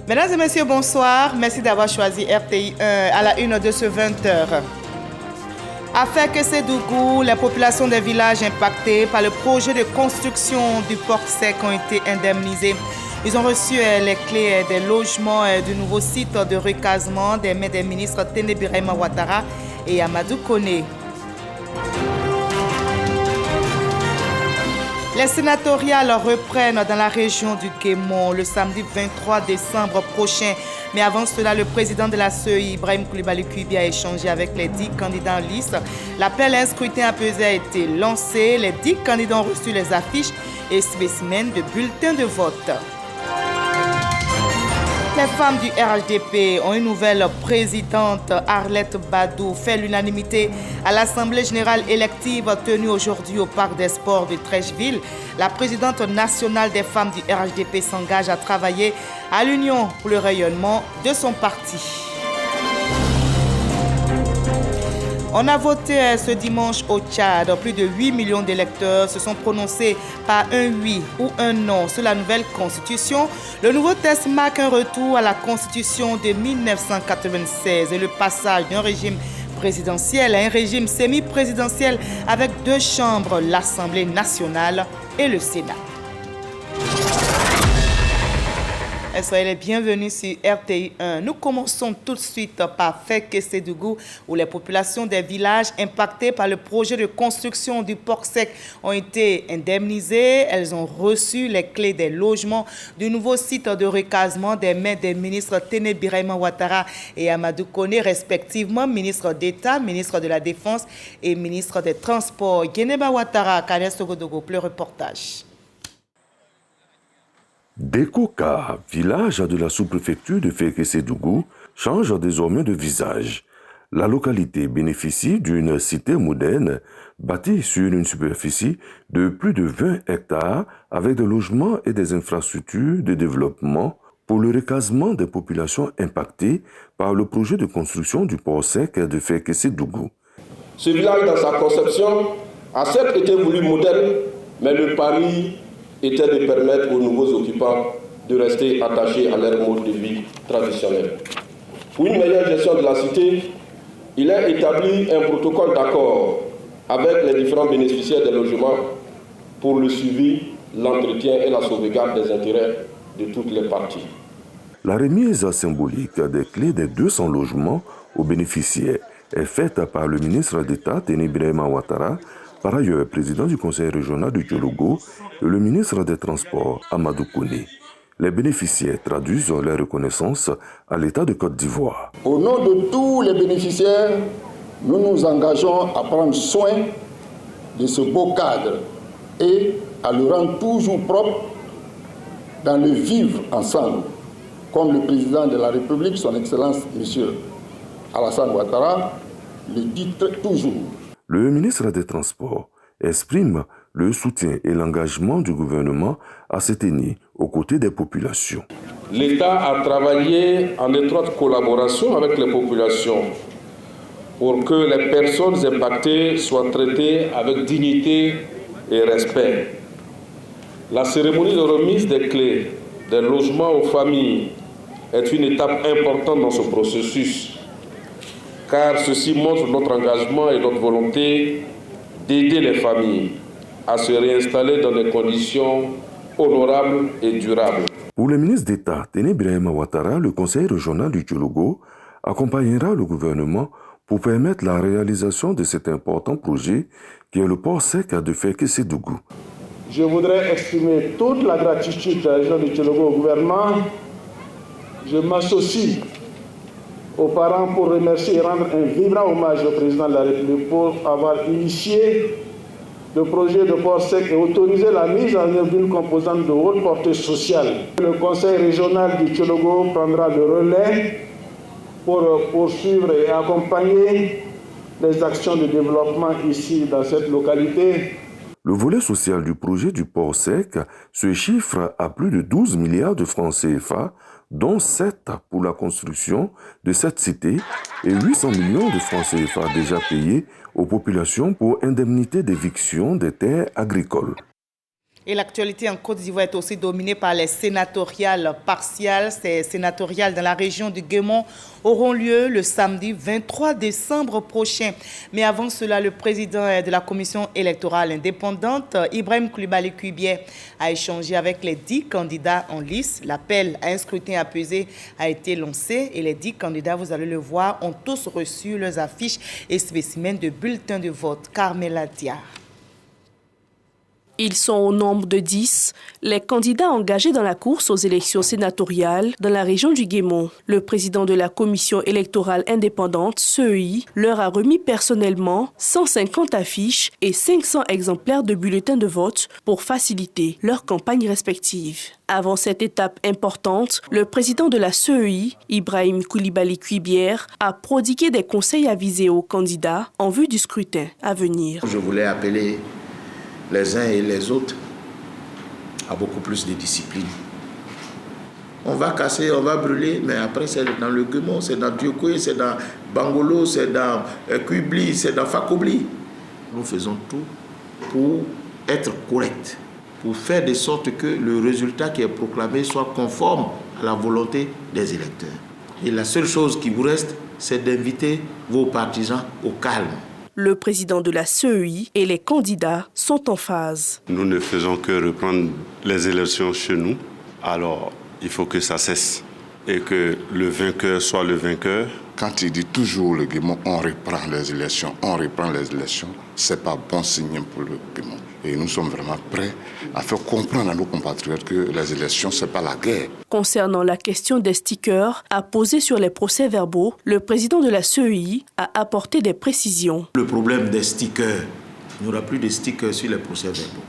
Mesdames et messieurs, bonsoir. Merci d'avoir choisi RTI 1 à la une de ce 20h. À Fekese-Dougou, les populations des villages impactés par le projet de construction du port sec ont été indemnisées. Ils ont reçu les clés des logements du nouveau site de recasement des mains des ministres Téné Birahima Ouattara et Amadou Koné. Les sénatoriales reprennent dans la région du Guémon le samedi 23 décembre prochain. Mais avant cela, le président de la CEI, Ibrahim Koulibaly Kuibi, a échangé avec les 10 candidats en lice. L'appel à un scrutin apaisé a été lancé. Les 10 candidats ont reçu les affiches et spécimens de bulletins de vote. Les femmes du RHDP ont une nouvelle présidente. Arlette Badou fait l'unanimité à l'Assemblée générale élective tenue aujourd'hui au Parc des Sports de Trècheville. La présidente nationale des femmes du RHDP s'engage à travailler à l'union pour le rayonnement de son parti. On a voté ce dimanche au Tchad. Plus de 8 millions d'électeurs se sont prononcés par un oui ou un non sur la nouvelle constitution. Le nouveau texte marque un retour à la constitution de 1996 et le passage d'un régime présidentiel à un régime semi-présidentiel avec 2 chambres, l'Assemblée nationale et le Sénat. Soyez les bienvenus sur RTI 1. Nous commençons tout de suite par Fekese-Dougou, où les populations des villages impactés par le projet de construction du port sec ont été indemnisées. Elles ont reçu les clés des logements du nouveau site de recasement des mains des ministres Téné Birahima Ouattara et Amadou Koné, respectivement ministre d'État, ministre de la Défense et ministre des Transports. Guénéba Ouattara, Kane Sogodogo, le reportage. Dekoka, village de la sous-préfecture de Fekese-Dougou, change désormais de visage. La localité bénéficie d'une cité moderne bâtie sur une superficie de plus de 20 hectares avec des logements et des infrastructures de développement pour le recasement des populations impactées par le projet de construction du port sec de Fekese-Dougou. Ce village, dans sa conception, a certes été voulu moderne, mais le pari était de permettre aux nouveaux occupants de rester attachés à leur mode de vie traditionnel. Pour une meilleure gestion de la cité, il a établi un protocole d'accord avec les différents bénéficiaires des logements pour le suivi, l'entretien et la sauvegarde des intérêts de toutes les parties. La remise symbolique des clés des 200 logements aux bénéficiaires est faite par le ministre d'État Téné Birahima Ouattara, par ailleurs président du conseil régional du Djologo et le ministre des Transports Amadou Koné. Les bénéficiaires traduisent leur reconnaissance à l'État de Côte d'Ivoire. Au nom de tous les bénéficiaires, nous nous engageons à prendre soin de ce beau cadre et à le rendre toujours propre dans le vivre ensemble, comme le président de la République, son Excellence M. Alassane Ouattara, le dit toujours. Le ministre des Transports exprime le soutien et l'engagement du gouvernement à se tenir aux côtés des populations. L'État a travaillé en étroite collaboration avec les populations pour que les personnes impactées soient traitées avec dignité et respect. La cérémonie de remise des clés des logements aux familles est une étape importante dans ce processus, car ceci montre notre engagement et notre volonté d'aider les familles à se réinstaller dans des conditions honorables et durables. Pour le ministre d'État Téné Birahima Ouattara, le conseil régional du Djologo accompagnera le gouvernement pour permettre la réalisation de cet important projet qui est le port sec de Fekese-Dougou. Je voudrais exprimer toute la gratitude de la région du Djologo au gouvernement. Je m'associe aux parents pour remercier et rendre un vibrant hommage au président de la République pour avoir initié le projet de port sec et autorisé la mise en œuvre d'une composante de haute portée sociale. Le conseil régional du Djologo prendra le relais pour poursuivre et accompagner les actions de développement ici dans cette localité. Le volet social du projet du port sec se chiffre à plus de 12 milliards de francs CFA, dont 7 pour la construction de cette cité et 800 millions de francs CFA déjà payés aux populations pour indemnité d'éviction des terres agricoles. Et l'actualité en Côte d'Ivoire est aussi dominée par les sénatoriales partiales. Ces sénatoriales dans la région du Guémon auront lieu le samedi 23 décembre prochain. Mais avant cela, le président de la commission électorale indépendante, Ibrahim Coulibaly Kuibier, a échangé avec les 10 candidats en lice. L'appel à un scrutin apaisé a été lancé et les 10 candidats, vous allez le voir, ont tous reçu leurs affiches et spécimens de bulletins de vote. Carmela Dia. Ils sont au nombre de 10, les candidats engagés dans la course aux élections sénatoriales dans la région du Guémon. Le président de la commission électorale indépendante, CEI, leur a remis personnellement 150 affiches et 500 exemplaires de bulletins de vote pour faciliter leurs campagnes respectives. Avant cette étape importante, le président de la CEI, Ibrahim Coulibaly Kuibier, a prodigué des conseils avisés aux candidats en vue du scrutin à venir. Je voulais appeler les uns et les autres à beaucoup plus de discipline. On va casser, on va brûler, mais après c'est dans le Guémon, c'est dans Diokoué, c'est dans Bangolo, c'est dans Kuibli, c'est dans Fakobli. Nous faisons tout pour être corrects, pour faire de sorte que le résultat qui est proclamé soit conforme à la volonté des électeurs. Et la seule chose qui vous reste, c'est d'inviter vos partisans au calme. Le président de la CEI et les candidats sont en phase. Nous ne faisons que reprendre les élections chez nous. Alors, il faut que ça cesse et que le vainqueur soit le vainqueur. Quand il dit toujours le Guémon, on reprend les élections, ce n'est pas bon signe pour le Guémon. Et nous sommes vraiment prêts à faire comprendre à nos compatriotes que les élections, ce n'est pas la guerre. Concernant la question des stickers apposés sur les procès-verbaux, le président de la CEI a apporté des précisions. Le problème des stickers, il n'y aura plus de stickers sur les procès-verbaux.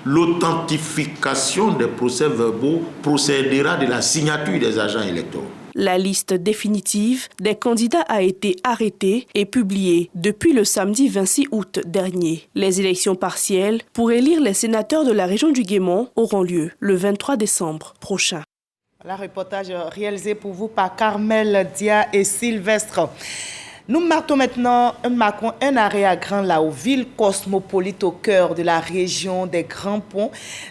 L'authentification des procès-verbaux procédera de la signature des agents électoraux. La liste définitive des candidats a été arrêtée et publiée depuis le samedi 26 août dernier. Les élections partielles pour élire les sénateurs de la région du Guémon auront lieu le 23 décembre prochain. Le reportage réalisé pour vous par Carmel Dia et Sylvestre. Nous marquons maintenant un arrêt à Grand-Laou, ville cosmopolite au cœur de la région des Grands Ponts.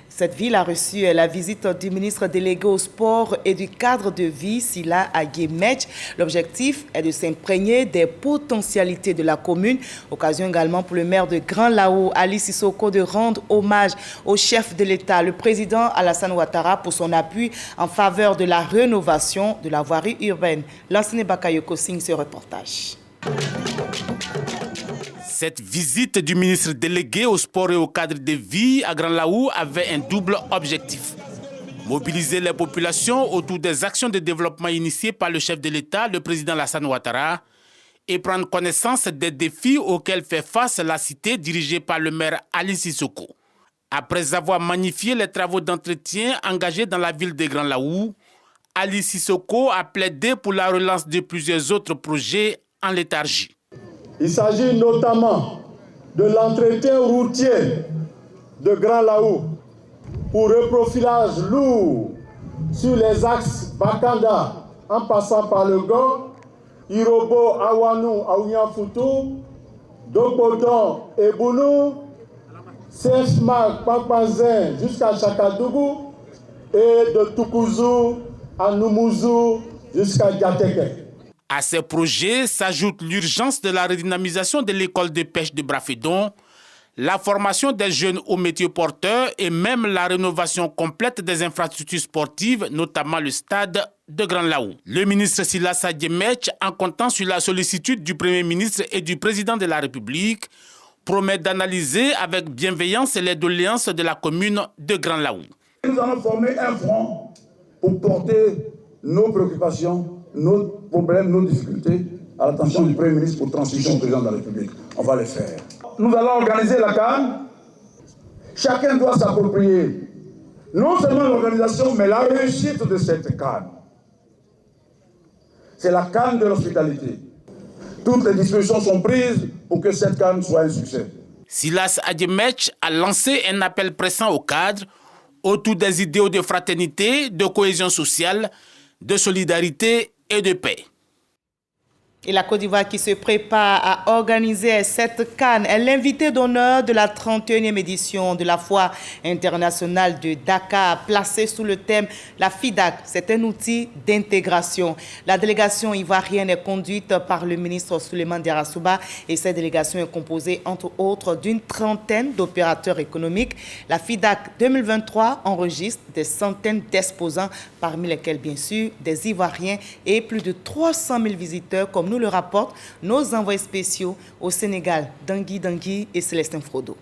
Cette ville a reçu la visite du ministre délégué au sport et du cadre de vie, Sila Aguemech. L'objectif est de s'imprégner des potentialités de la commune. Occasion également pour le maire de Grand-Laou, Ali Sissoko, de rendre hommage au chef de l'État, le président Alassane Ouattara, pour son appui en faveur de la rénovation de la voirie urbaine. Lansine Bakayoko signe ce reportage. Cette visite du ministre délégué au sport et au cadre de vie à Grand-Laou avait un double objectif. Mobiliser les populations autour des actions de développement initiées par le chef de l'État, le président Alassane Ouattara, et prendre connaissance des défis auxquels fait face la cité dirigée par le maire Ali Sissoko. Après avoir magnifié les travaux d'entretien engagés dans la ville de Grand-Laou, Ali Sissoko a plaidé pour la relance de plusieurs autres projets en léthargie. Il s'agit notamment de l'entretien routier de Grand-Laou pour reprofilage lourd sur les axes Bakanda en passant par le Gong, Irobo, Awanou, Aouniafoutou, Dobodon et Bounou, Sefmak, Pampazin jusqu'à Chakadougou et de Toukouzou à Noumouzou jusqu'à Diateke. À ces projets s'ajoute l'urgence de la redynamisation de l'école de pêche de Brafédon, la formation des jeunes aux métiers porteurs et même la rénovation complète des infrastructures sportives, notamment le stade de Grand-Laou. Le ministre Silas Aguemech, en comptant sur la sollicitude du Premier ministre et du Président de la République, promet d'analyser avec bienveillance les doléances de la commune de Grand-Laou. Nous allons former un front pour porter nos préoccupations, nos problèmes, nos difficultés à l'attention du Premier ministre pour transmission au Président de la République. On va le faire. Nous allons organiser la CAN. Chacun doit s'approprier non seulement l'organisation, mais la réussite de cette CAN. C'est la CAN de l'hospitalité. Toutes les dispositions sont prises pour que cette CAN soit un succès. Silas Aguemech a lancé un appel pressant au cadre autour des idéaux de fraternité, de cohésion sociale, de solidarité et de paix. Et la Côte d'Ivoire qui se prépare à organiser cette CAN est l'invité d'honneur de la 31e édition de la Foire internationale de Dakar, placée sous le thème « La FIDAK ». C'est un outil d'intégration. La délégation ivoirienne est conduite par le ministre Souleymane Diarra et cette délégation est composée entre autres d'une trentaine d'opérateurs économiques. La FIDAK 2023 enregistre des centaines d'exposants, parmi lesquels bien sûr des Ivoiriens et plus de 300 000 visiteurs comme nous le rapportent nos envoyés spéciaux au Sénégal, Dangui et Célestin Frodo.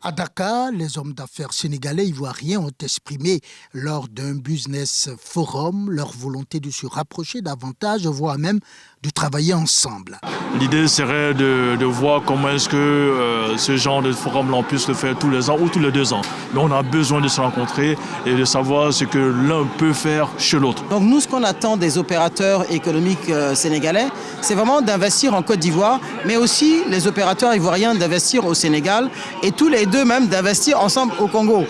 À Dakar, les hommes d'affaires sénégalais ivoiriens ont exprimé lors d'un business forum leur volonté de se rapprocher davantage, voire même de travailler ensemble. L'idée serait de voir comment est-ce que ce genre de forum on puisse le faire tous les ans ou tous les 2 ans. Mais on a besoin de se rencontrer et de savoir ce que l'un peut faire chez l'autre. Donc nous, ce qu'on attend des opérateurs économiques sénégalais, c'est vraiment d'investir en Côte d'Ivoire, mais aussi les opérateurs ivoiriens d'investir au Sénégal et tous les deux même d'investir ensemble au Congo.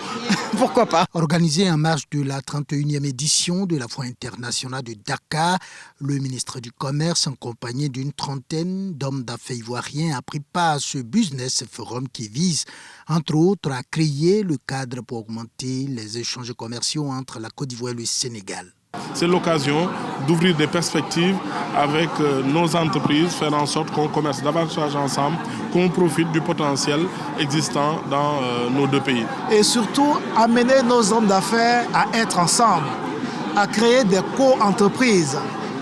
Pourquoi pas? Organisé en marge de la 31e édition de la Foire internationale de Dakar, le ministre du Commerce, accompagné d'une trentaine d'hommes d'affaires ivoiriens, a pris part à ce business forum qui vise, entre autres, à créer le cadre pour augmenter les échanges commerciaux entre la Côte d'Ivoire et le Sénégal. C'est l'occasion d'ouvrir des perspectives avec nos entreprises, faire en sorte qu'on commerce davantage ensemble, qu'on profite du potentiel existant dans nos 2 pays. Et surtout, amener nos hommes d'affaires à être ensemble, à créer des co-entreprises,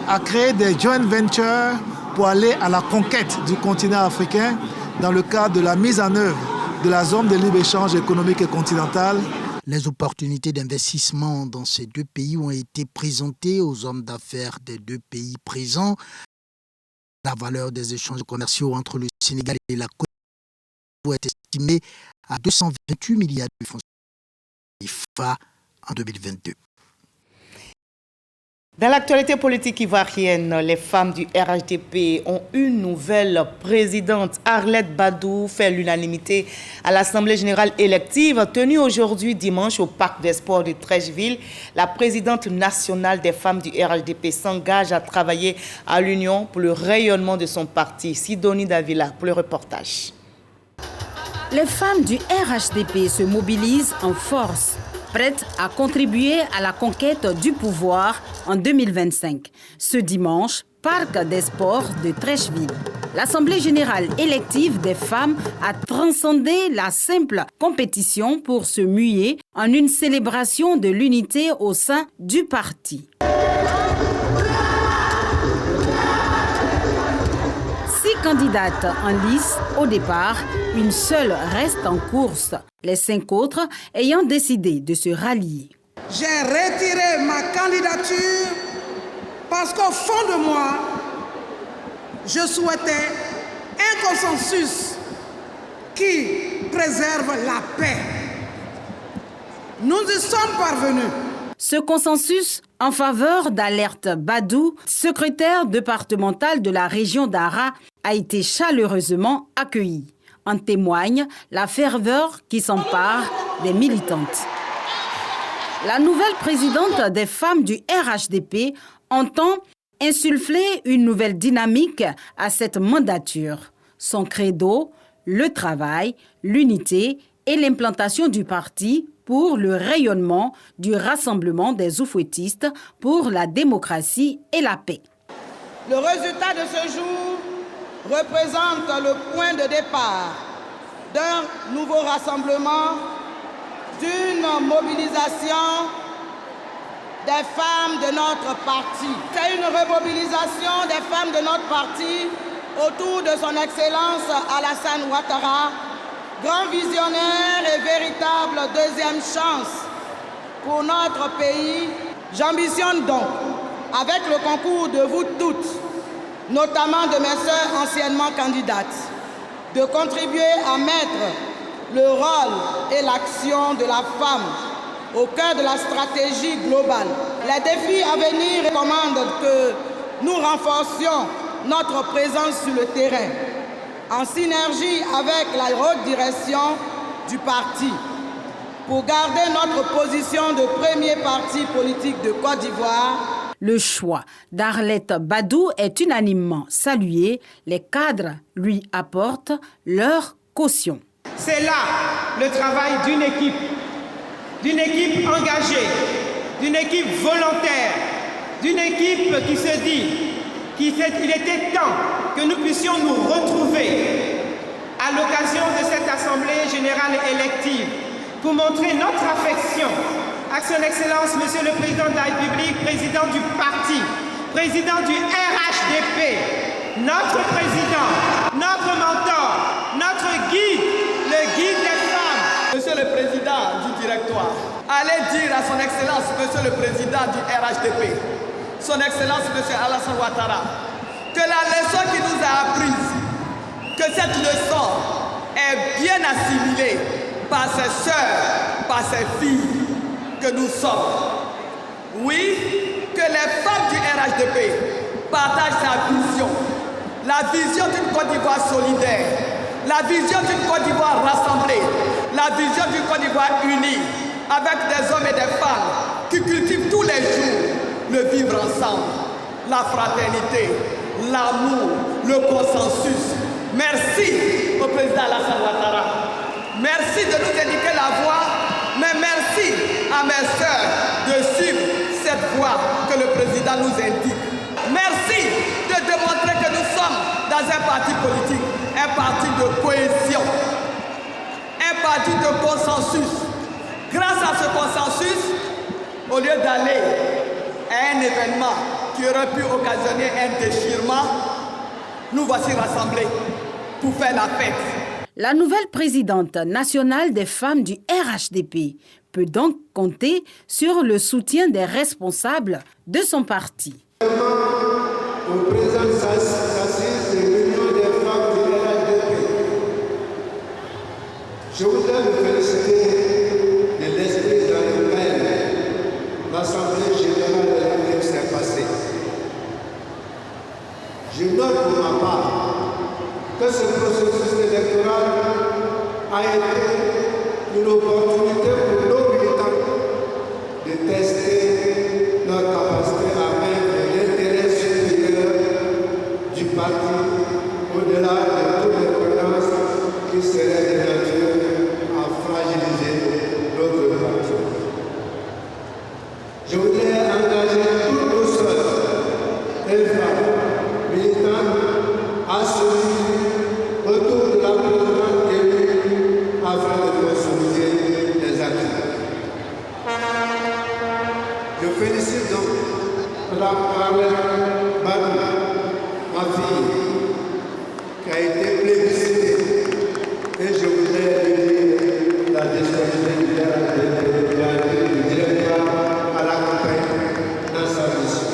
à créer des joint ventures pour aller à la conquête du continent africain dans le cadre de la mise en œuvre de la zone de libre-échange économique et continentale. Les opportunités d'investissement dans ces 2 pays ont été présentées aux hommes d'affaires des 2 pays présents. La valeur des échanges commerciaux entre le Sénégal et la Côte d'Ivoire est estimée à 228 milliards de francs CFA en 2022. Dans l'actualité politique ivoirienne, les femmes du RHDP ont une nouvelle présidente. Arlette Badou fait l'unanimité à l'Assemblée générale élective tenue aujourd'hui dimanche au Parc des Sports de Treichville. La présidente nationale des femmes du RHDP s'engage à travailler à l'Union pour le rayonnement de son parti. Sidonie Davila pour le reportage. Les femmes du RHDP se mobilisent en force, prêtes à contribuer à la conquête du pouvoir en 2025. Ce dimanche, Parc des Sports de Treichville. L'Assemblée générale élective des femmes a transcendé la simple compétition pour se muer en une célébration de l'unité au sein du parti. 6 candidates en lice au départ, une seule reste en course. Les 5 autres ayant décidé de se rallier. J'ai retiré ma candidature parce qu'au fond de moi, je souhaitais un consensus qui préserve la paix. Nous y sommes parvenus. Ce consensus en faveur d'Alerte Badou, secrétaire départementale de la région d'Ara, a été chaleureusement accueilli. En témoigne la ferveur qui s'empare des militantes. La nouvelle présidente des femmes du RHDP entend insuffler une nouvelle dynamique à cette mandature. Son credo, le travail, l'unité et l'implantation du parti pour le rayonnement du rassemblement des oufouettistes pour la démocratie et la paix. Le résultat de ce jour représente le point de départ d'un nouveau rassemblement, d'une mobilisation des femmes de notre parti. C'est une remobilisation des femmes de notre parti autour de son Excellence Alassane Ouattara, grand visionnaire et véritable deuxième chance pour notre pays. J'ambitionne donc, avec le concours de vous toutes, notamment de mes sœurs anciennement candidates, de contribuer à mettre le rôle et l'action de la femme au cœur de la stratégie globale. Les défis à venir recommandent que nous renforcions notre présence sur le terrain, en synergie avec la haute direction du parti, pour garder notre position de premier parti politique de Côte d'Ivoire Le choix d'Arlette Badou est unanimement salué. Les cadres lui apportent leur caution. C'est là le travail d'une équipe engagée, d'une équipe volontaire, d'une équipe qui se dit qu'il était temps que nous puissions nous retrouver à l'occasion de cette Assemblée générale élective pour montrer notre affection à son Excellence, Monsieur le Président de la République, président du parti, président du RHDP, notre président, notre mentor, notre guide, le guide des femmes. Monsieur le Président du directoire, allez dire à son Excellence, Monsieur le Président du RHDP, son Excellence, Monsieur Alassane Ouattara, que la leçon qu'il nous a apprise, que cette leçon est bien assimilée par ses sœurs, par ses filles que nous sommes. Oui, que les femmes du RHDP partagent sa vision, la vision d'une Côte d'Ivoire solidaire, la vision d'une Côte d'Ivoire rassemblée, la vision d'une Côte d'Ivoire unie, avec des hommes et des femmes qui cultivent tous les jours le vivre ensemble, la fraternité, l'amour, le consensus. Merci au président Alassane Ouattara. Merci de nous indiquer la voie, mais merci à mes sœurs de suivre cette voie que le président nous indique. Merci de démontrer que nous sommes dans un parti politique, un parti de cohésion, un parti de consensus. Grâce à ce consensus, au lieu d'aller à un événement qui aurait pu occasionner un déchirement, nous voici rassemblés pour faire la fête. La nouvelle présidente nationale des femmes du RHDP peut donc compter sur le soutien des responsables de son parti. Au président s'assise de l'Union des femmes du RHDP, je voudrais me féliciter de l'esprit dans lequel l'Assemblée générale élective s'est passée. Je note pour ma part que ce processus électoral a été une opportunité pour nos militants de tester notre capacité à vaincre l'intérêt supérieur du parti au-delà de toutes les croyances qui seraient de nature à fragiliser notre parti. Je voudrais engager toutes nos sœurs et femmes militantes à celui autour de la présidente élue afin de consolider les acquis. Je félicite donc Mme Arlette Badou, ma fille, qui a été plébiscitée, et je voudrais lui dire la disponibilité du directeur à l'accompagner dans sa mission.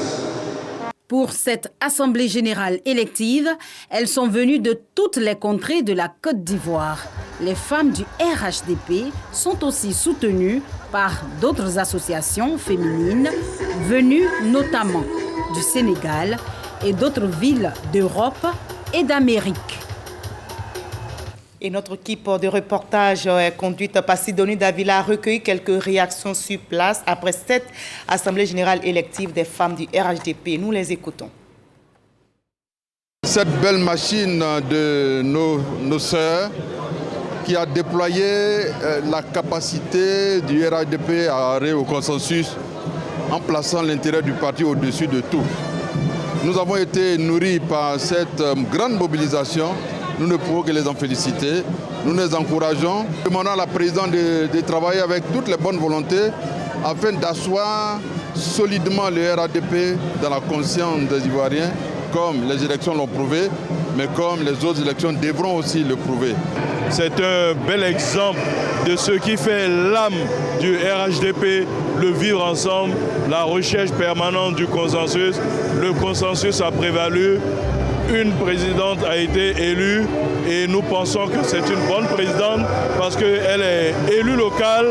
Pour cette Assemblée générale élective, elles sont venues de toutes les contrées de la Côte d'Ivoire. Les femmes du RHDP sont aussi soutenues par d'autres associations féminines venues notamment du Sénégal et d'autres villes d'Europe et d'Amérique. Et notre équipe de reportage conduite par Sidonie Davila a recueilli quelques réactions sur place après cette Assemblée générale élective des femmes du RHDP. Nous les écoutons. Cette belle machine de nos sœurs qui a déployé la capacité du RHDP à arriver au consensus en plaçant l'intérêt du parti au-dessus de tout. Nous avons été nourris par cette grande mobilisation. Nous ne pouvons que les en féliciter. Nous les encourageons. Nous demandons à la présidente de travailler avec toutes les bonnes volontés afin d'asseoir solidement le RHDP dans la conscience des Ivoiriens, comme les élections l'ont prouvé, mais comme les autres élections devront aussi le prouver. C'est un bel exemple de ce qui fait l'âme du RHDP, le vivre ensemble, la recherche permanente du consensus. Le consensus a prévalu. Une présidente a été élue et nous pensons que c'est une bonne présidente parce qu'elle est élue locale.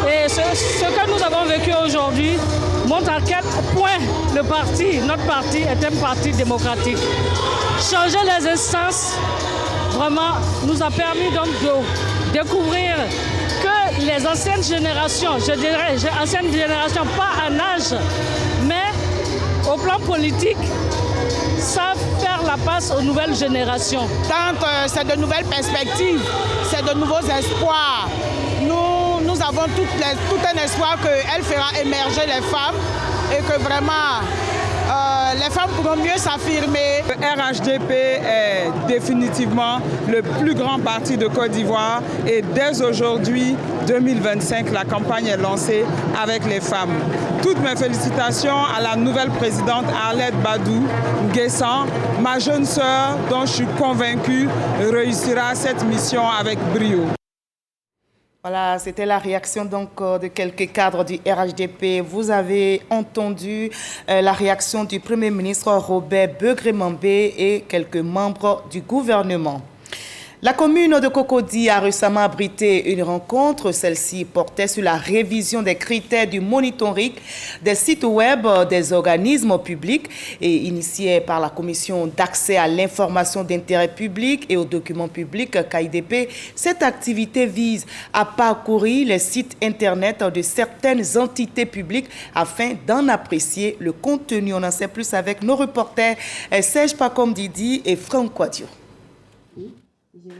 Et ce que nous avons vécu aujourd'hui montre à quel point notre parti est un parti démocratique. Changer les instances, vraiment, nous a permis donc de découvrir que les anciennes générations, je dirais anciennes générations, pas en âge, mais au plan politique, savent faire la passe aux nouvelles générations. Quand c'est de nouvelles perspectives, c'est de nouveaux espoirs. Nous avons tout un espoir qu'elle fera émerger les femmes et que vraiment les femmes pourront mieux s'affirmer. Le RHDP est définitivement le plus grand parti de Côte d'Ivoire et dès aujourd'hui, 2025, la campagne est lancée avec les femmes. Toutes mes félicitations à la nouvelle présidente Arlette Badou Nguessan, ma jeune sœur dont je suis convaincue réussira cette mission avec brio. Voilà, c'était la réaction donc de quelques cadres du RHDP. Vous avez entendu la réaction du Premier ministre Robert Begré-Mambé et quelques membres du gouvernement. La commune de Cocody a récemment abrité une rencontre. Celle-ci portait sur la révision des critères du monitoring des sites web des organismes publics et initiée par la Commission d'accès à l'information d'intérêt public et aux documents publics KIDP. Cette activité vise à parcourir les sites internet de certaines entités publiques afin d'en apprécier le contenu. On en sait plus avec nos reporters Serge Pacom Didi et Franck Quadio.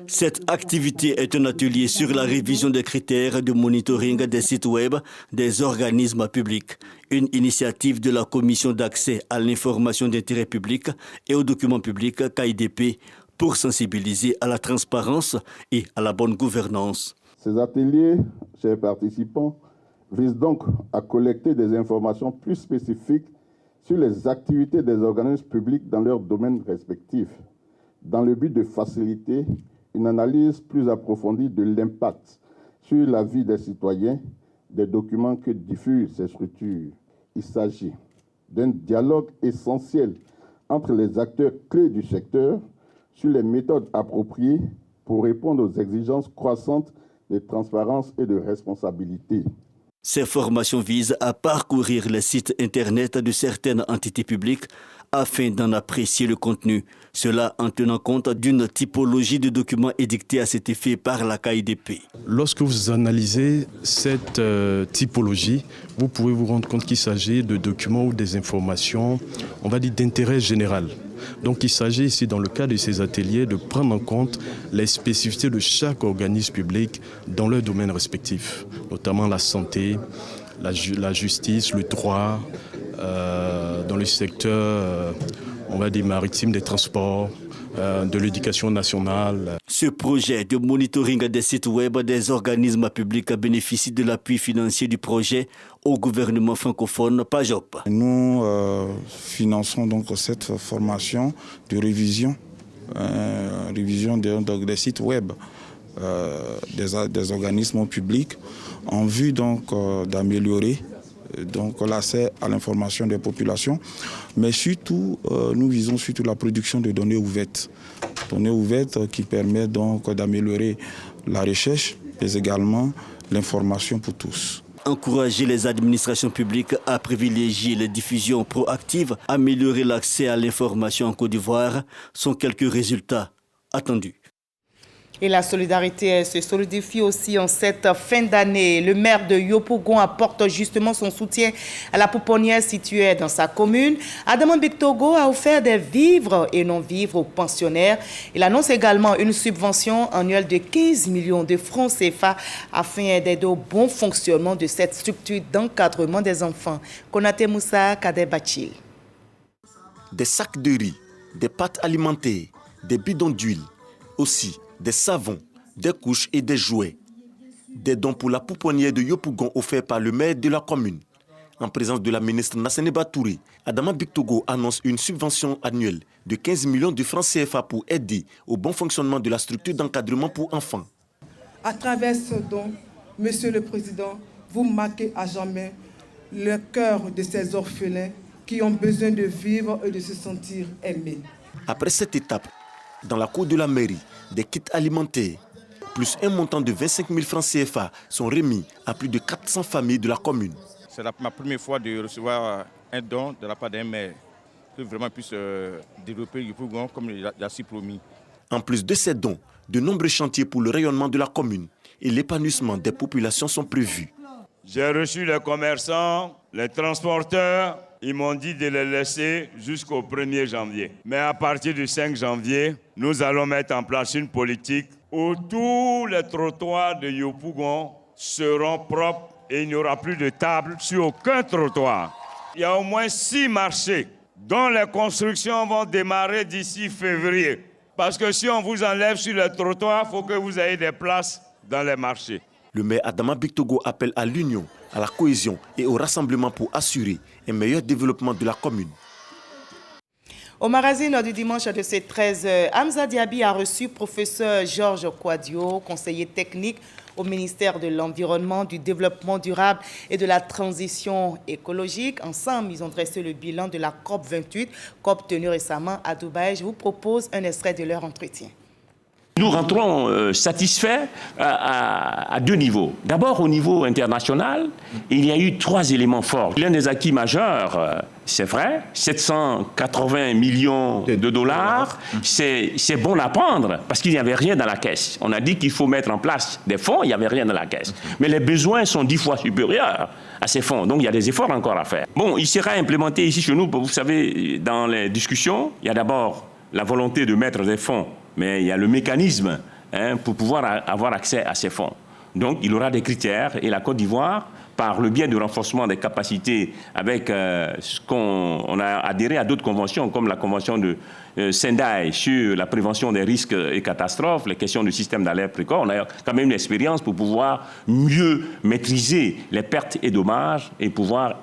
Cette activité est un atelier sur la révision des critères de monitoring des sites web des organismes publics, une initiative de la Commission d'accès à l'information d'intérêt public et aux documents publics KIDP pour sensibiliser à la transparence et à la bonne gouvernance. Ces ateliers, chers participants, visent donc à collecter des informations plus spécifiques sur les activités des organismes publics dans leurs domaines respectifs, dans le but de faciliter une analyse plus approfondie de l'impact sur la vie des citoyens des documents que diffusent ces structures. Il s'agit d'un dialogue essentiel entre les acteurs clés du secteur sur les méthodes appropriées pour répondre aux exigences croissantes de transparence et de responsabilité. Ces formations visent à parcourir les sites internet de certaines entités publiques afin d'en apprécier le contenu. Cela en tenant compte d'une typologie de documents édictés à cet effet par la KIDP. Lorsque vous analysez cette typologie, vous pouvez vous rendre compte qu'il s'agit de documents ou des informations, on va dire, d'intérêt général. Donc il s'agit ici, dans le cadre de ces ateliers, de prendre en compte les spécificités de chaque organisme public dans leur domaine respectif, notamment la santé, la justice, le droit, dans le secteur, on va dire, maritime, des transports, de l'éducation nationale. Ce projet de monitoring des sites web des organismes publics bénéficie de l'appui financier du projet au gouvernement francophone PAJOP. Nous finançons donc cette formation de révision, des sites web des organismes publics en vue donc d'améliorer l'accès à l'information des populations, mais surtout, nous visons surtout la production de données ouvertes qui permettent donc d'améliorer la recherche, mais également l'information pour tous. Encourager les administrations publiques à privilégier les diffusions proactives, améliorer l'accès à l'information en Côte d'Ivoire sont quelques résultats attendus. Et la solidarité se solidifie aussi en cette fin d'année. Le maire de Yopougon apporte justement son soutien à la pouponnière située dans sa commune. Adama Bictogo a offert des vivres et non-vivres aux pensionnaires. Il annonce également une subvention annuelle de 15 millions de francs CFA afin d'aider au bon fonctionnement de cette structure d'encadrement des enfants. Konaté Moussa Kadebachil. Des sacs de riz, des pâtes alimentaires, des bidons d'huile, aussi des savons, des couches et des jouets. Des dons pour la pouponnière de Yopougon offerts par le maire de la commune. En présence de la ministre Nassane Batouré, Adama Bictogo annonce une subvention annuelle de 15 millions de francs CFA pour aider au bon fonctionnement de la structure d'encadrement pour enfants. À travers ce don, Monsieur le Président, vous marquez à jamais le cœur de ces orphelins qui ont besoin de vivre et de se sentir aimés. Après cette étape, dans la cour de la mairie, des kits alimentaires, plus un montant de 25 000 francs CFA sont remis à plus de 400 familles de la commune. C'est ma première fois de recevoir un don de la part d'un maire, que vraiment puisse développer Yopougon comme il a si promis. En plus de ces dons, de nombreux chantiers pour le rayonnement de la commune et l'épanouissement des populations sont prévus. J'ai reçu les commerçants, les transporteurs, ils m'ont dit de les laisser jusqu'au 1er janvier. Mais à partir du 5 janvier, nous allons mettre en place une politique où tous les trottoirs de Yopougon seront propres et il n'y aura plus de table sur aucun trottoir. Il y a au moins 6 marchés dont les constructions vont démarrer d'ici février. Parce que si on vous enlève sur le trottoir, il faut que vous ayez des places dans les marchés. Le maire Adama Bictogo appelle à l'union, à la cohésion et au rassemblement pour assurer un meilleur développement de la commune. Au magazine du dimanche de ces 13h, Hamza Diaby a reçu professeur Georges Kouadio, conseiller technique au ministère de l'Environnement, du Développement durable et de la Transition écologique. Ensemble, ils ont dressé le bilan de la COP28, COP tenue récemment à Dubaï. Je vous propose un extrait de leur entretien. Nous rentrons satisfaits à 2 niveaux. D'abord, au niveau international, il y a eu 3 éléments forts. L'un des acquis majeurs, c'est vrai, 780 millions de dollars, c'est bon à prendre parce qu'il n'y avait rien dans la caisse. On a dit qu'il faut mettre en place des fonds, il n'y avait rien dans la caisse. Mais les besoins sont 10 fois supérieurs à ces fonds, donc il y a des efforts encore à faire. Bon, il sera implémenté ici chez nous, vous savez, dans les discussions, il y a d'abord la volonté de mettre des fonds, mais il y a le mécanisme pour pouvoir avoir accès à ces fonds. Donc, il y aura des critères et la Côte d'Ivoire, par le biais du renforcement des capacités avec ce qu'on a adhéré à d'autres conventions, comme la convention de Sendai sur la prévention des risques et catastrophes, les questions du système d'alerte précoce. On a quand même une expérience pour pouvoir mieux maîtriser les pertes et dommages et pouvoir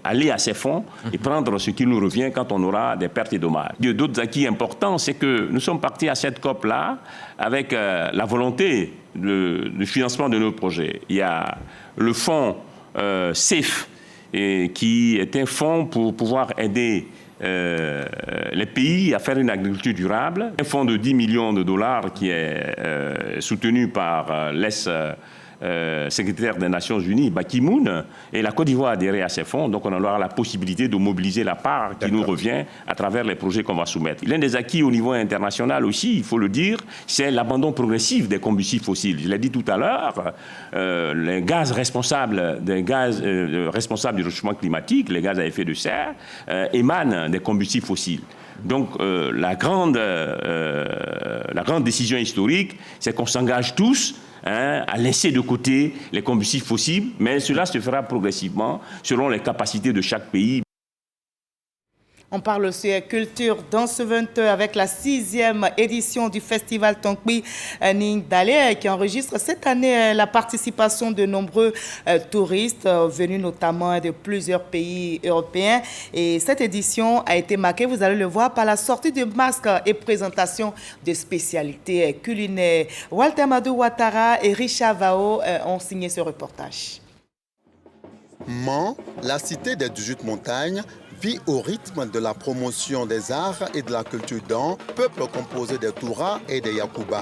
aller à ces fonds et prendre ce qui nous revient quand on aura des pertes et dommages. D'autres acquis importants, c'est que nous sommes partis à cette COP-là avec la volonté de financement de nos projets. Il y a le fonds SAFE, qui est un fonds pour pouvoir aider les pays à faire une agriculture durable. Un fonds de 10 millions de dollars qui est soutenu par l'ex-secrétaire des Nations Unies, Ban Ki-moon, et la Côte d'Ivoire a adhéré à ces fonds, donc on aura la possibilité de mobiliser la part qui nous revient à travers les projets qu'on va soumettre. L'un des acquis au niveau international aussi, il faut le dire, c'est l'abandon progressif des combustibles fossiles. Je l'ai dit tout à l'heure, les gaz responsables responsables du réchauffement climatique, les gaz à effet de serre, émanent des combustibles fossiles. Donc la grande décision historique, c'est qu'on s'engage tous à laisser de côté les combustibles fossiles, mais cela se fera progressivement selon les capacités de chaque pays. On parle aussi culture dans ce 20h avec la 6e édition du festival Tonkpi Ning Dale qui enregistre cette année la participation de nombreux touristes venus notamment de plusieurs pays européens. Et cette édition a été marquée, vous allez le voir, par la sortie de masques et présentation de spécialités culinaires. Walter Madou Ouattara et Richard Vao ont signé ce reportage. Mans, la cité des 18 montagnes, vit au rythme de la promotion des arts et de la culture d'un peuple composé des Touras et des Yakuba.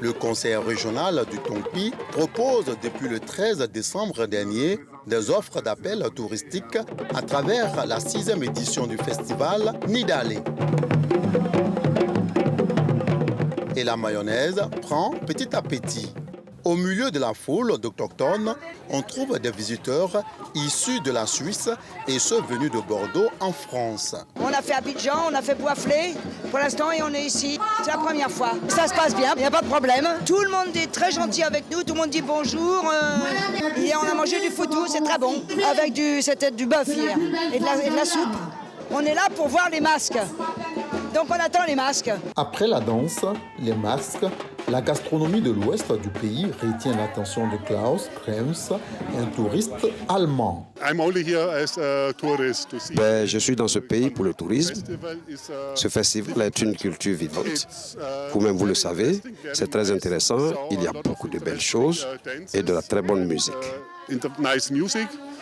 Le conseil régional du Tonkpi propose depuis le 13 décembre dernier des offres d'appel touristique à travers la 6e édition du festival Nidale. Et la mayonnaise prend petit à petit. Au milieu de la foule d'Autochtones, on trouve des visiteurs issus de la Suisse et ceux venus de Bordeaux en France. On a fait Abidjan, on a fait Poiflé pour l'instant et on est ici. C'est la première fois. Ça se passe bien, il n'y a pas de problème. Tout le monde est très gentil avec nous, tout le monde dit bonjour. Et on a mangé du foutou, c'est très bon. Avec c'était du bœuf hier et de la soupe. On est là pour voir les masques. Donc on attend les masques. Après la danse, les masques, la gastronomie de l'ouest du pays retient l'attention de Klaus Krems, un touriste allemand. Je suis dans ce pays pour le tourisme. Ce festival est une culture vivante. Vous-même, vous le savez, c'est très intéressant. Il y a beaucoup de belles choses et de la très bonne musique.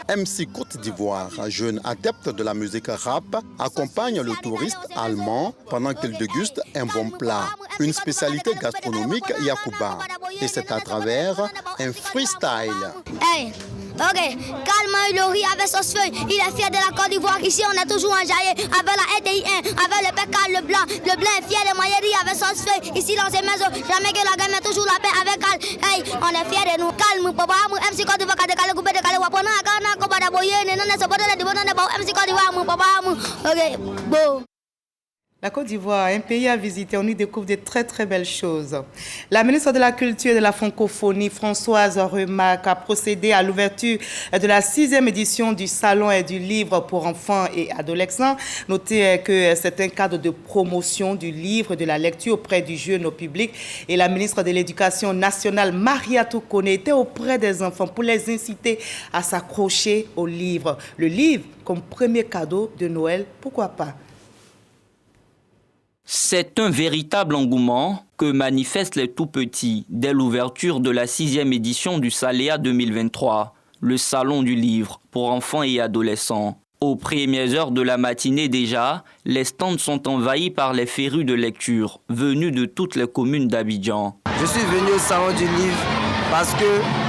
MC Côte d'Ivoire, jeune adepte de la musique rap, accompagne le touriste allemand pendant qu'il déguste un bon plat, une spécialité gastronomique Yakuba. Et c'est à travers un freestyle. Hey, ok, calme le riz avec sauce feuille. Il est fier de la Côte d'Ivoire. Ici, on est toujours enjaillé avec la RDI1, avec le PK, le blanc. Le blanc est fier de manger riz avec sauce feuille. Ici, dans ces maisons, jamais que la gamme est toujours la paix avec elle. Hey, on est fier de nous. Calme, papa, MC Côte d'Ivoire, de calme, de calme, La Côte d'Ivoire, un pays à visiter, on y découvre de très très belles choses. La ministre de la Culture et de la Francophonie, Françoise Remac, a procédé à l'ouverture de la 6e édition du Salon du livre pour enfants et adolescents. Notez que c'est un cadre de promotion du livre, de la lecture auprès du jeune public. Et la ministre de l'Éducation nationale, Mariatou Kone, était auprès des enfants pour les inciter à s'accrocher au livre. Le livre comme premier cadeau de Noël, pourquoi pas? C'est un véritable engouement que manifestent les tout-petits dès l'ouverture de la 6e édition du Saléa 2023, le Salon du livre pour enfants et adolescents. Aux premières heures de la matinée déjà, les stands sont envahis par les férus de lecture venus de toutes les communes d'Abidjan. Je suis venu au Salon du livre parce que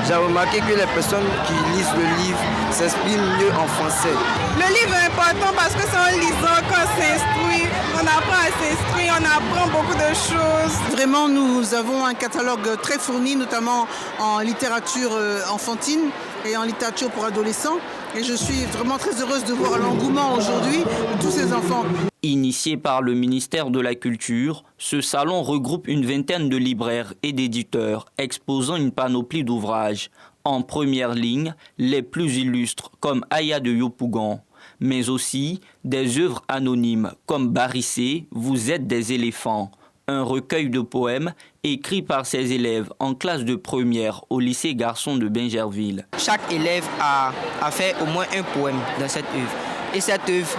j'ai remarqué que les personnes qui lisent le livre s'expriment mieux en français. Le livre est important parce que c'est en lisant qu'on s'instruit, on apprend à s'instruire, on apprend beaucoup de choses. Vraiment, nous avons un catalogue très fourni, notamment en littérature enfantine et en littérature pour adolescents. Et je suis vraiment très heureuse de voir l'engouement aujourd'hui de tous ces enfants. Initié par le ministère de la Culture, ce salon regroupe une vingtaine de libraires et d'éditeurs exposant une panoplie d'ouvrages. En première ligne, les plus illustres comme Aya de Yopougon, mais aussi des œuvres anonymes comme Barissé, Vous êtes des éléphants, un recueil de poèmes écrit par ses élèves en classe de première au lycée Garçon de Bingerville. Chaque élève a fait au moins un poème dans cette œuvre. Et cette œuvre,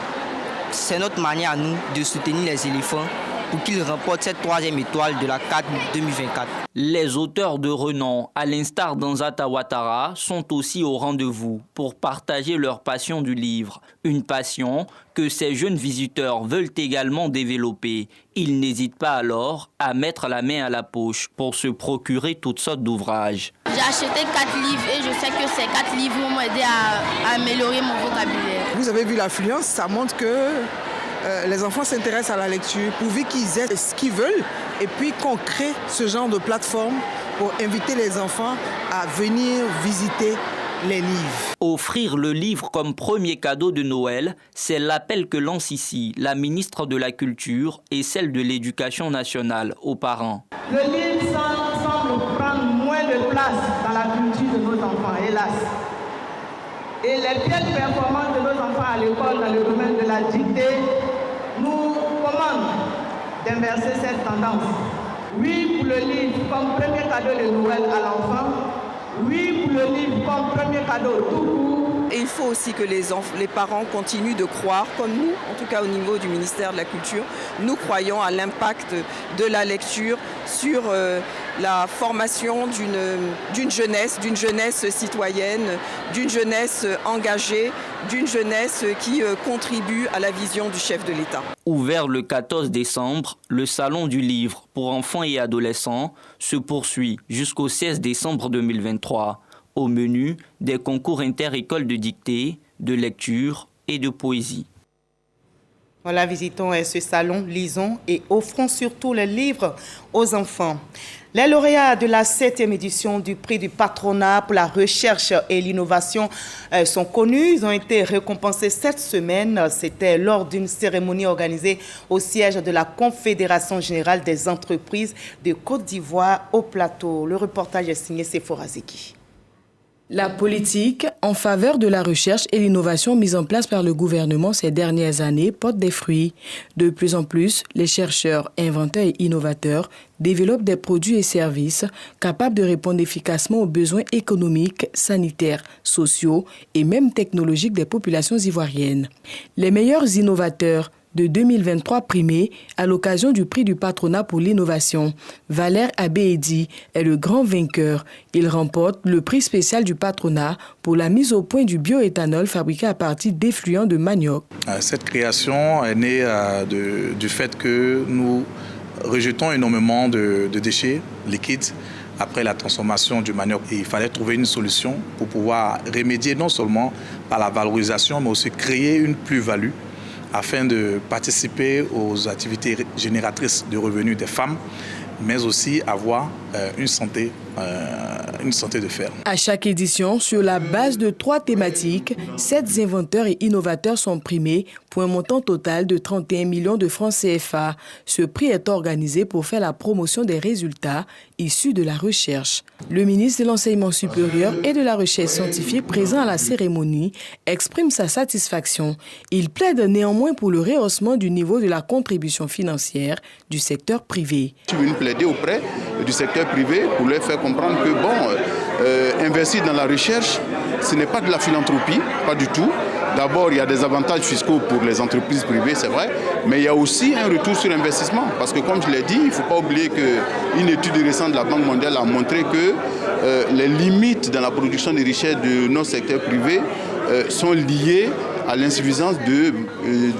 c'est notre manière à nous de soutenir les éléphants pour qu'ils remportent cette 3e étoile de la CAD 2024. Les auteurs de renom, à l'instar d'Anzata Ouattara, sont aussi au rendez-vous pour partager leur passion du livre. Une passion que ces jeunes visiteurs veulent également développer. Ils n'hésitent pas alors à mettre la main à la poche pour se procurer toutes sortes d'ouvrages. J'ai acheté 4 livres et je sais que ces 4 livres m'ont aidé à améliorer mon vocabulaire. Vous avez vu l'affluence, ça montre que les enfants s'intéressent à la lecture, pourvu qu'ils aient ce qu'ils veulent et puis qu'on crée ce genre de plateforme pour inviter les enfants à venir visiter les livres. Offrir le livre comme premier cadeau de Noël, c'est l'appel que lance ici la ministre de la Culture et celle de l'Éducation nationale aux parents. Le livre semble prendre moins de place dans la culture de nos enfants, hélas. Et les pièces performances de nos enfants à l'école dans le domaine de la dictée nous commandent d'inverser cette tendance. Oui pour le livre comme premier cadeau de Noël à l'enfant. Oui pour le livre comme premier cadeau tout court. Et il faut aussi que les parents continuent de croire, comme nous, en tout cas au niveau du ministère de la Culture, nous croyons à l'impact de la lecture sur la formation d'une jeunesse citoyenne, d'une jeunesse engagée, d'une jeunesse qui contribue à la vision du chef de l'État. Ouvert le 14 décembre, le Salon du livre pour enfants et adolescents se poursuit jusqu'au 16 décembre 2023. Au menu, des concours inter-écoles de dictée, de lecture et de poésie. Voilà, visitons ce salon, lisons et offrons surtout les livres aux enfants. Les lauréats de la 7e édition du prix du patronat pour la recherche et l'innovation sont connus. Ils ont été récompensés cette semaine. C'était lors d'une cérémonie organisée au siège de la Confédération générale des entreprises de Côte d'Ivoire au Plateau. Le reportage est signé Sephora Zeki. La politique en faveur de la recherche et l'innovation mise en place par le gouvernement ces dernières années porte des fruits. De plus en plus, les chercheurs, inventeurs et innovateurs développent des produits et services capables de répondre efficacement aux besoins économiques, sanitaires, sociaux et même technologiques des populations ivoiriennes. Les meilleurs innovateurs de 2023 primés à l'occasion du prix du patronat pour l'innovation. Valère Abéedi est le grand vainqueur. Il remporte le prix spécial du patronat pour la mise au point du bioéthanol fabriqué à partir d'effluents de manioc. Cette création est née du fait que nous rejetons énormément de déchets liquides après la transformation du manioc. Et il fallait trouver une solution pour pouvoir remédier non seulement par la valorisation, mais aussi créer une plus-value afin de participer aux activités génératrices de revenus des femmes, mais aussi avoir une santé de fer. À chaque édition, sur la base de 3 thématiques, 7 inventeurs et innovateurs sont primés pour un montant total de 31 millions de francs CFA. Ce prix est organisé pour faire la promotion des résultats issus de la recherche. Le ministre de l'Enseignement supérieur et de la Recherche scientifique présent à la cérémonie exprime sa satisfaction. Il plaide néanmoins pour le rehaussement du niveau de la contribution financière du secteur privé. Je suis venu plaider auprès du secteur privé pour leur faire comprendre que investir dans la recherche, ce n'est pas de la philanthropie, pas du tout. D'abord, il y a des avantages fiscaux pour les entreprises privées, c'est vrai, mais il y a aussi un retour sur investissement. Parce que comme je l'ai dit, il ne faut pas oublier qu'une étude récente de la Banque mondiale a montré que les limites dans la production des richesses de nos secteurs privés sont liées à l'insuffisance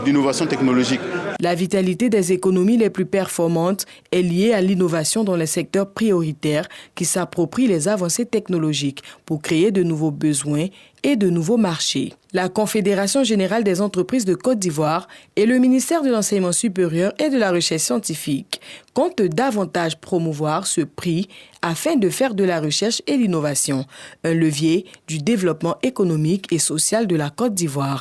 d'innovation technologique. La vitalité des économies les plus performantes est liée à l'innovation dans les secteurs prioritaires qui s'approprient les avancées technologiques pour créer de nouveaux besoins et de nouveaux marchés. La Confédération générale des entreprises de Côte d'Ivoire et le ministère de l'Enseignement supérieur et de la Recherche scientifique comptent davantage promouvoir ce prix afin de faire de la recherche et l'innovation un levier du développement économique et social de la Côte d'Ivoire.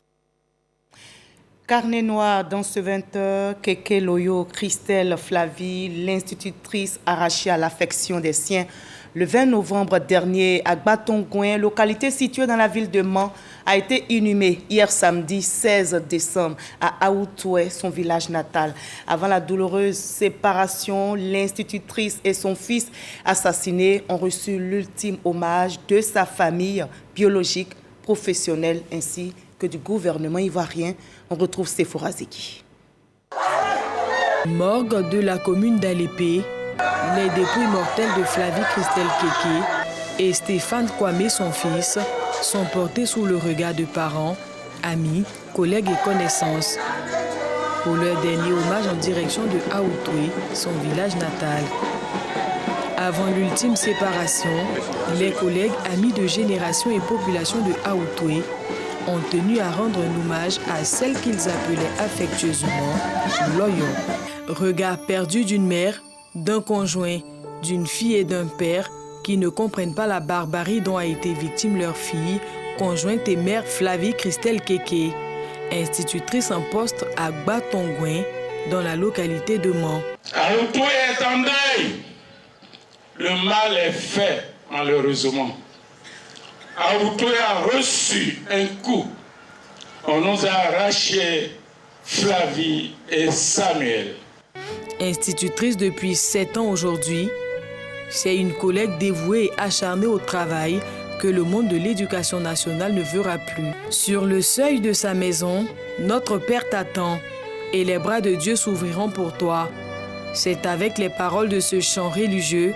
Carnet noir dans ce 20h, Keke Loyo, Christelle Flavie, l'institutrice arrachée à l'affection des siens. Le 20 novembre dernier, à Gbatongouin, localité située dans la ville de Mans, a été inhumée hier samedi 16 décembre à Aoutoué, son village natal. Avant la douloureuse séparation, l'institutrice et son fils assassinés ont reçu l'ultime hommage de sa famille biologique, professionnelle ainsi que du gouvernement ivoirien. On retrouve Sephora Zeki. Morgue de la commune d'Alépé, les dépouilles mortelles de Flavie Christelle Keke et Stéphane Kwame, son fils, sont portés sous le regard de parents, amis, collègues et connaissances pour leur dernier hommage en direction de Aoutoué, son village natal. Avant l'ultime séparation, les collègues, amis de génération et population de Aoutoué ont tenu à rendre un hommage à celle qu'ils appelaient affectueusement Loyo. Regard perdu d'une mère, d'un conjoint, d'une fille et d'un père qui ne comprennent pas la barbarie dont a été victime leur fille, conjointe et mère Flavie Christelle Keke, institutrice en poste à Gbatongouin, dans la localité de Mans. Aoutoué est en deuil. Le mal est fait, malheureusement. Aoutoué a reçu un coup. On nous a arraché Flavie et Samuel. Institutrice depuis 7 ans aujourd'hui, c'est une collègue dévouée et acharnée au travail que le monde de l'éducation nationale ne verra plus. Sur le seuil de sa maison, notre Père t'attend et les bras de Dieu s'ouvriront pour toi. C'est avec les paroles de ce chant religieux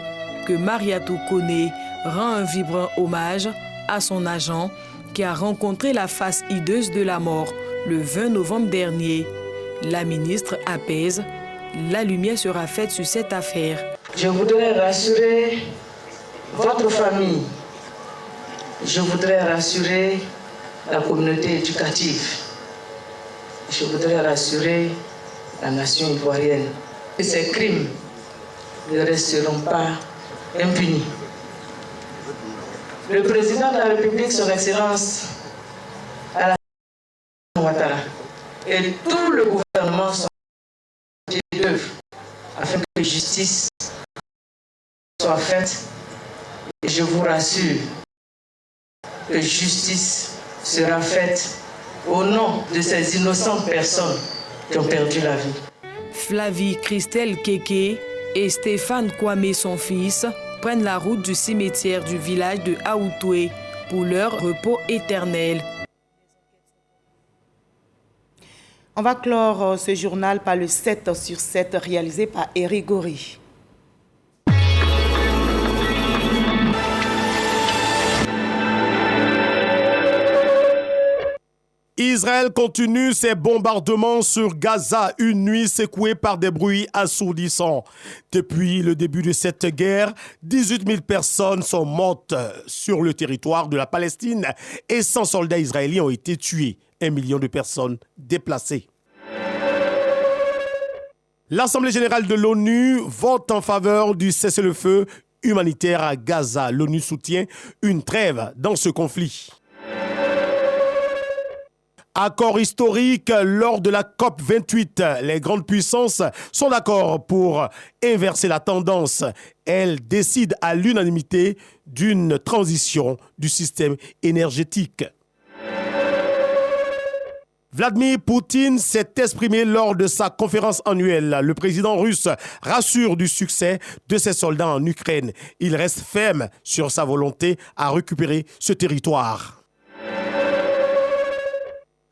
que Mariatou Kone rend un vibrant hommage à son agent qui a rencontré la face hideuse de la mort le 20 novembre dernier. La ministre apaise, la lumière sera faite sur cette affaire. Je voudrais rassurer votre famille. Je voudrais rassurer la communauté éducative. Je voudrais rassurer la nation ivoirienne. Et ces crimes ne resteront pas impunis. Le président de la République, son Excellence Alassane Ouattara, et tout le gouvernement sont d'œuvre afin que justice soit faite. Et je vous rassure que justice sera faite au nom de ces innocentes personnes qui ont perdu la vie. Flavie Christelle Keke et Stéphane Kwame, son fils, prennent la route du cimetière du village de Aoutoué pour leur repos éternel. On va clore ce journal par le 7 sur 7 réalisé par Eric Gori. Israël continue ses bombardements sur Gaza, une nuit secouée par des bruits assourdissants. Depuis le début de cette guerre, 18 000 personnes sont mortes sur le territoire de la Palestine et 100 soldats israéliens ont été tués, 1 million de personnes déplacées. L'Assemblée générale de l'ONU vote en faveur du cessez-le-feu humanitaire à Gaza. L'ONU soutient une trêve dans ce conflit. Accord historique lors de la COP28. Les grandes puissances sont d'accord pour inverser la tendance. Elles décident à l'unanimité d'une transition du système énergétique. Vladimir Poutine s'est exprimé lors de sa conférence annuelle. Le président russe rassure du succès de ses soldats en Ukraine. Il reste ferme sur sa volonté à récupérer ce territoire.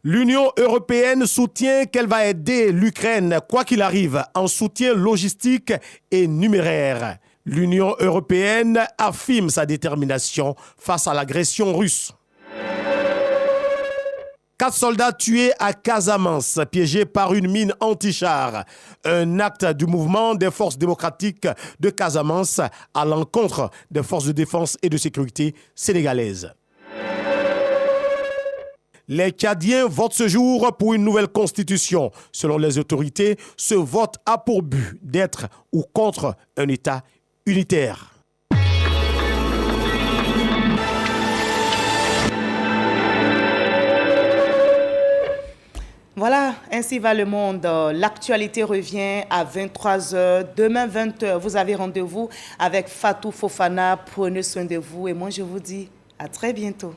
L'Union européenne soutient qu'elle va aider l'Ukraine, quoi qu'il arrive, en soutien logistique et numéraire. L'Union européenne affirme sa détermination face à l'agression russe. 4 soldats tués à Casamance, piégés par une mine anti-char. Un acte du mouvement des forces démocratiques de Casamance à l'encontre des forces de défense et de sécurité sénégalaises. Les Tchadiens votent ce jour pour une nouvelle constitution. Selon les autorités, ce vote a pour but d'être ou contre un État unitaire. Voilà, ainsi va le monde. L'actualité revient à 23h. Demain, 20h, vous avez rendez-vous avec Fatou Fofana. Prenez soin de vous et moi, je vous dis à très bientôt.